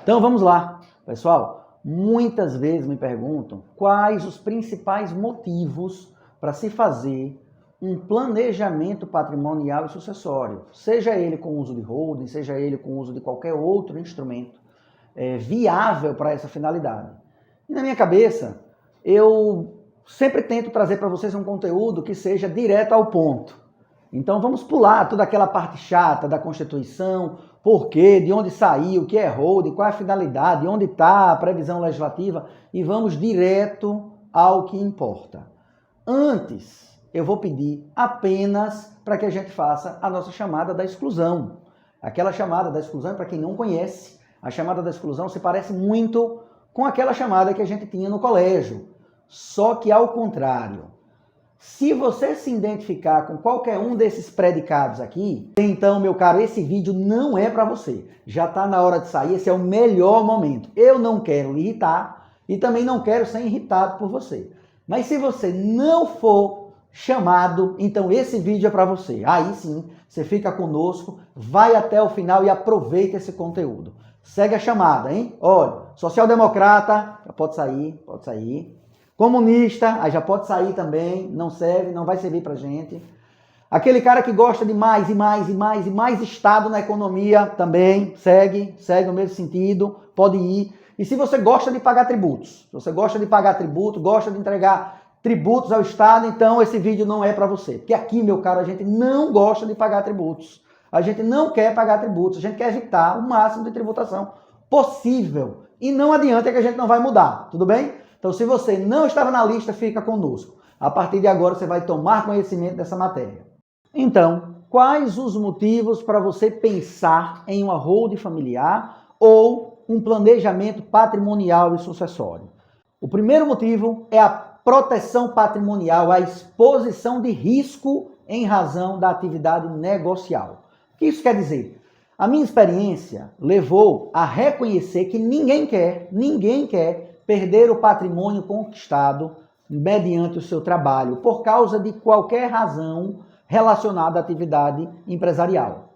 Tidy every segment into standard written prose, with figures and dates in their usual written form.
Então vamos lá, pessoal. Muitas vezes me perguntam quais os principais motivos para se fazer um planejamento patrimonial e sucessório, seja ele com uso de holding, seja ele com uso de qualquer outro instrumento viável para essa finalidade. E na minha cabeça, eu sempre tento trazer para vocês um conteúdo que seja direto ao ponto. Então vamos pular toda aquela parte chata da Constituição, por quê, de onde saiu, o que é holding, qual é a finalidade, onde está a previsão legislativa, e vamos direto ao que importa. Antes, eu vou pedir apenas para que a gente faça a nossa chamada da exclusão. Aquela chamada da exclusão, para quem não conhece, a chamada da exclusão se parece muito com aquela chamada que a gente tinha no colégio, só que ao contrário. Se você se identificar com qualquer um desses predicados aqui, então, meu caro, esse vídeo não é para você. Já está na hora de sair, esse é o melhor momento. Eu não quero lhe irritar e também não quero ser irritado por você. Mas se você não for chamado, então esse vídeo é para você. Aí sim, você fica conosco, vai até o final e aproveita esse conteúdo. Segue a chamada, hein? Olha, social-democrata, já pode sair. Comunista, aí já pode sair também, não serve, não vai servir pra gente. Aquele cara que gosta de mais Estado na economia também, segue no mesmo sentido, pode ir. E se você gosta de pagar tributos, gosta de entregar tributos ao Estado, então esse vídeo não é para você. Porque aqui, meu caro, a gente não gosta de pagar tributos. A gente não quer pagar tributos, a gente quer evitar o máximo de tributação possível. E não adianta que a gente não vai mudar, tudo bem? Então, se você não estava na lista, fica conosco. A partir de agora, você vai tomar conhecimento dessa matéria. Então, quais os motivos para você pensar em uma holding familiar ou um planejamento patrimonial e sucessório? O primeiro motivo é a proteção patrimonial, a exposição de risco em razão da atividade negocial. O que isso quer dizer? A minha experiência levou a reconhecer que ninguém quer perder o patrimônio conquistado mediante o seu trabalho, por causa de qualquer razão relacionada à atividade empresarial.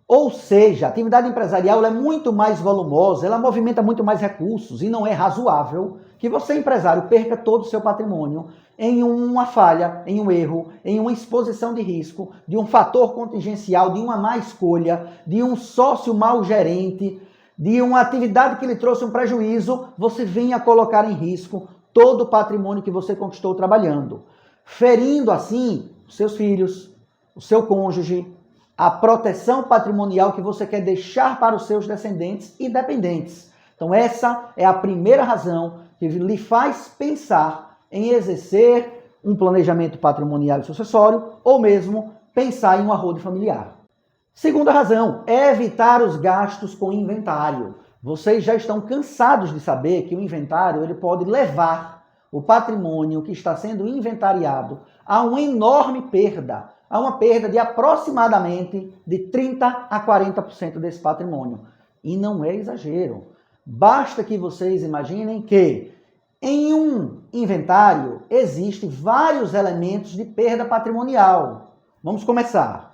Ou seja, a atividade empresarial é muito mais volumosa, ela movimenta muito mais recursos e não é razoável que você, empresário, perca todo o seu patrimônio em uma falha, em um erro, em uma exposição de risco, de um fator contingencial, de uma má escolha, de um sócio mau gerente, de uma atividade que lhe trouxe um prejuízo, você venha colocar em risco todo o patrimônio que você conquistou trabalhando, ferindo assim os seus filhos, o seu cônjuge, a proteção patrimonial que você quer deixar para os seus descendentes e dependentes. Então essa é a primeira razão que lhe faz pensar em exercer um planejamento patrimonial e sucessório ou mesmo pensar em uma holding familiar. Segunda razão, é evitar os gastos com inventário. Vocês já estão cansados de saber que o inventário ele pode levar o patrimônio que está sendo inventariado a uma enorme perda, a uma perda de aproximadamente de 30% a 40% desse patrimônio. E não é exagero. Basta que vocês imaginem que em um inventário existem vários elementos de perda patrimonial. Vamos começar.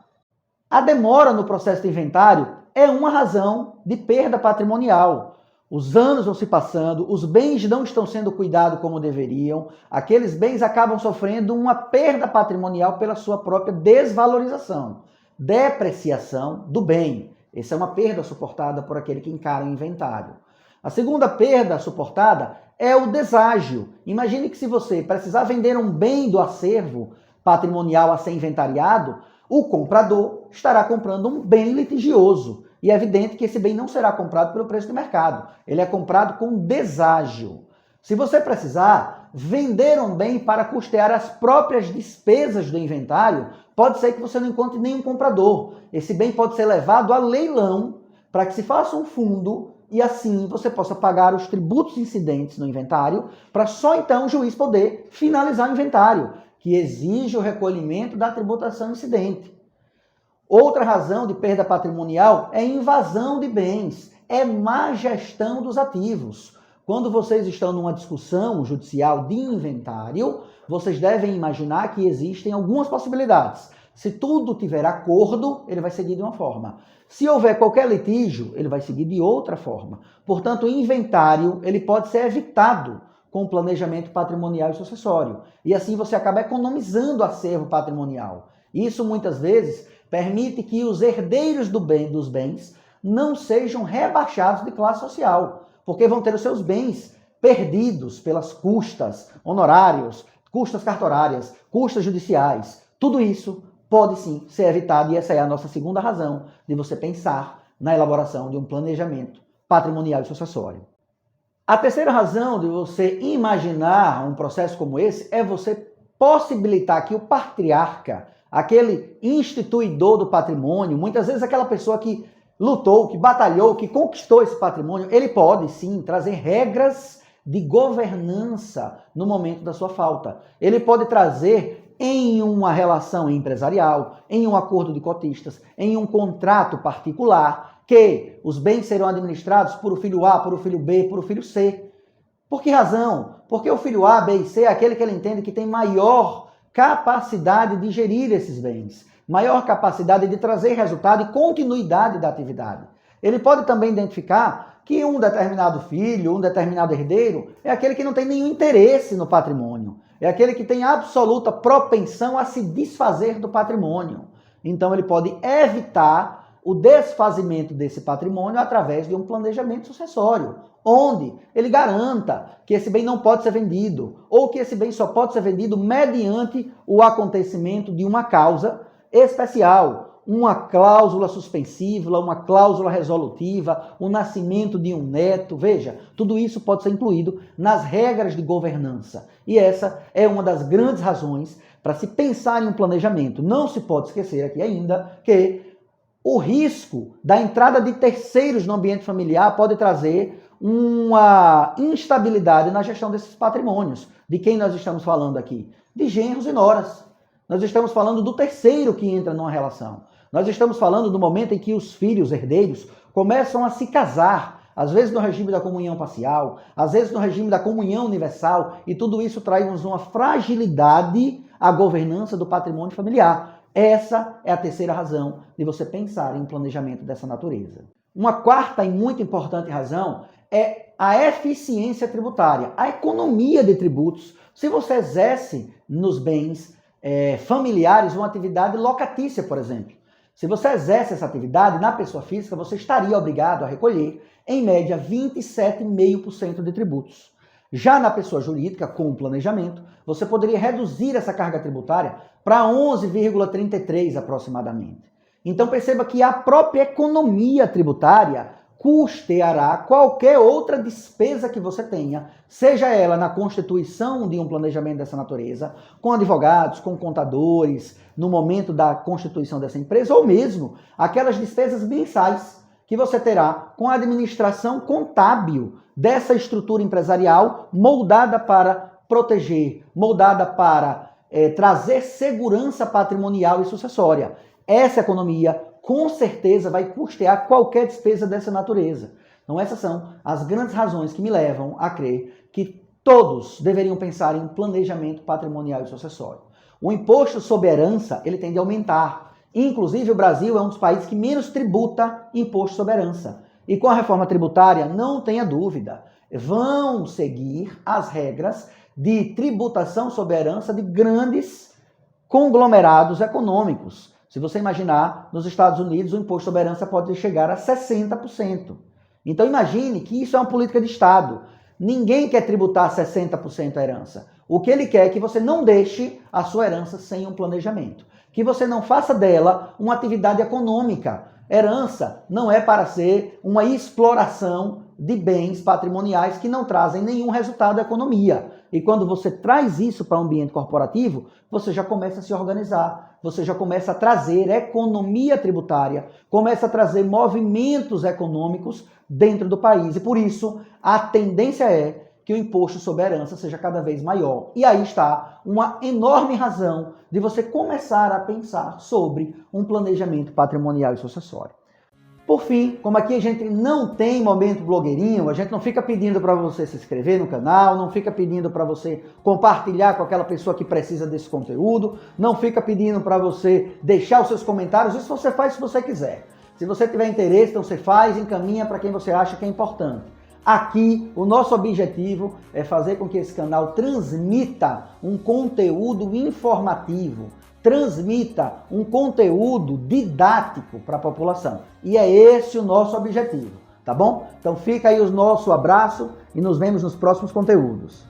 A demora no processo de inventário é uma razão de perda patrimonial. Os anos vão se passando, os bens não estão sendo cuidados como deveriam, aqueles bens acabam sofrendo uma perda patrimonial pela sua própria desvalorização, depreciação do bem. Essa é uma perda suportada por aquele que encara o inventário. A segunda perda suportada é o deságio. Imagine que se você precisar vender um bem do acervo patrimonial a ser inventariado, o comprador estará comprando um bem litigioso. E é evidente que esse bem não será comprado pelo preço de mercado. Ele é comprado com deságio. Se você precisar vender um bem para custear as próprias despesas do inventário, pode ser que você não encontre nenhum comprador. Esse bem pode ser levado a leilão para que se faça um fundo e assim você possa pagar os tributos incidentes no inventário para só então o juiz poder finalizar o inventário, que exige o recolhimento da tributação incidente. Outra razão de perda patrimonial é invasão de bens, é má gestão dos ativos. Quando vocês estão numa discussão judicial de inventário, vocês devem imaginar que existem algumas possibilidades. Se tudo tiver acordo, ele vai seguir de uma forma. Se houver qualquer litígio, ele vai seguir de outra forma. Portanto, o inventário ele pode ser evitado com o planejamento patrimonial e sucessório. E assim você acaba economizando acervo patrimonial. Isso muitas vezes permite que os herdeiros dos bens não sejam rebaixados de classe social, porque vão ter os seus bens perdidos pelas custas honorários, custas cartorárias, custas judiciais. Tudo isso pode sim ser evitado e essa é a nossa segunda razão de você pensar na elaboração de um planejamento patrimonial e sucessório. A terceira razão de você imaginar um processo como esse é você possibilitar que o patriarca, aquele instituidor do patrimônio, muitas vezes aquela pessoa que lutou, que batalhou, que conquistou esse patrimônio, ele pode sim trazer regras de governança no momento da sua falta. Ele pode trazer em uma relação empresarial, em um acordo de cotistas, em um contrato particular, que os bens serão administrados por o filho A, por o filho B, por o filho C. Por que razão? Porque o filho A, B e C é aquele que ele entende que tem maior capacidade de gerir esses bens, maior capacidade de trazer resultado e continuidade da atividade. Ele pode também identificar que um determinado filho, um determinado herdeiro, é aquele que não tem nenhum interesse no patrimônio, é aquele que tem absoluta propensão a se desfazer do patrimônio. Então ele pode evitar o desfazimento desse patrimônio através de um planejamento sucessório, onde ele garanta que esse bem não pode ser vendido, ou que esse bem só pode ser vendido mediante o acontecimento de uma causa especial, uma cláusula suspensiva, uma cláusula resolutiva, o nascimento de um neto. Veja, tudo isso pode ser incluído nas regras de governança. E essa é uma das grandes razões para se pensar em um planejamento. Não se pode esquecer aqui ainda que o risco da entrada de terceiros no ambiente familiar pode trazer uma instabilidade na gestão desses patrimônios. De quem nós estamos falando aqui? De genros e noras. Nós estamos falando do terceiro que entra numa relação. Nós estamos falando do momento em que os filhos herdeiros começam a se casar, às vezes no regime da comunhão parcial, às vezes no regime da comunhão universal, e tudo isso traz uma fragilidade à governança do patrimônio familiar. Essa é a terceira razão de você pensar em um planejamento dessa natureza. Uma quarta e muito importante razão é a eficiência tributária, a economia de tributos. Se você exerce nos bens familiares uma atividade locatícia, por exemplo, se você exerce essa atividade na pessoa física, você estaria obrigado a recolher, em média, 27,5% de tributos. Já na pessoa jurídica, com o planejamento, você poderia reduzir essa carga tributária para 11,33% aproximadamente. Então perceba que a própria economia tributária custeará qualquer outra despesa que você tenha, seja ela na constituição de um planejamento dessa natureza, com advogados, com contadores, no momento da constituição dessa empresa, ou mesmo aquelas despesas mensais que você terá com a administração contábil dessa estrutura empresarial moldada para proteger, moldada para trazer segurança patrimonial e sucessória. Essa economia, com certeza, vai custear qualquer despesa dessa natureza. Então, essas são as grandes razões que me levam a crer que todos deveriam pensar em um planejamento patrimonial e sucessório. O imposto sobre herança, ele tende a aumentar. Inclusive, o Brasil é um dos países que menos tributa imposto sobre herança. E com a reforma tributária, não tenha dúvida, vão seguir as regras de tributação sobre herança de grandes conglomerados econômicos. Se você imaginar, nos Estados Unidos, o imposto sobre herança pode chegar a 60%. Então imagine que isso é uma política de Estado. Ninguém quer tributar 60% a herança. O que ele quer é que você não deixe a sua herança sem um planejamento. Que você não faça dela uma atividade econômica. Herança não é para ser uma exploração de bens patrimoniais que não trazem nenhum resultado à economia. E quando você traz isso para o ambiente corporativo, você já começa a se organizar, você já começa a trazer economia tributária, começa a trazer movimentos econômicos dentro do país. E por isso, a tendência é que o imposto sobre a herança seja cada vez maior. E aí está uma enorme razão de você começar a pensar sobre um planejamento patrimonial e sucessório. Por fim, como aqui a gente não tem momento blogueirinho, a gente não fica pedindo para você se inscrever no canal, não fica pedindo para você compartilhar com aquela pessoa que precisa desse conteúdo, não fica pedindo para você deixar os seus comentários, isso você faz se você quiser. Se você tiver interesse, então você faz, encaminha para quem você acha que é importante. Aqui, o nosso objetivo é fazer com que esse canal transmita um conteúdo informativo, transmita um conteúdo didático para a população. E é esse o nosso objetivo, tá bom? Então fica aí o nosso abraço e nos vemos nos próximos conteúdos.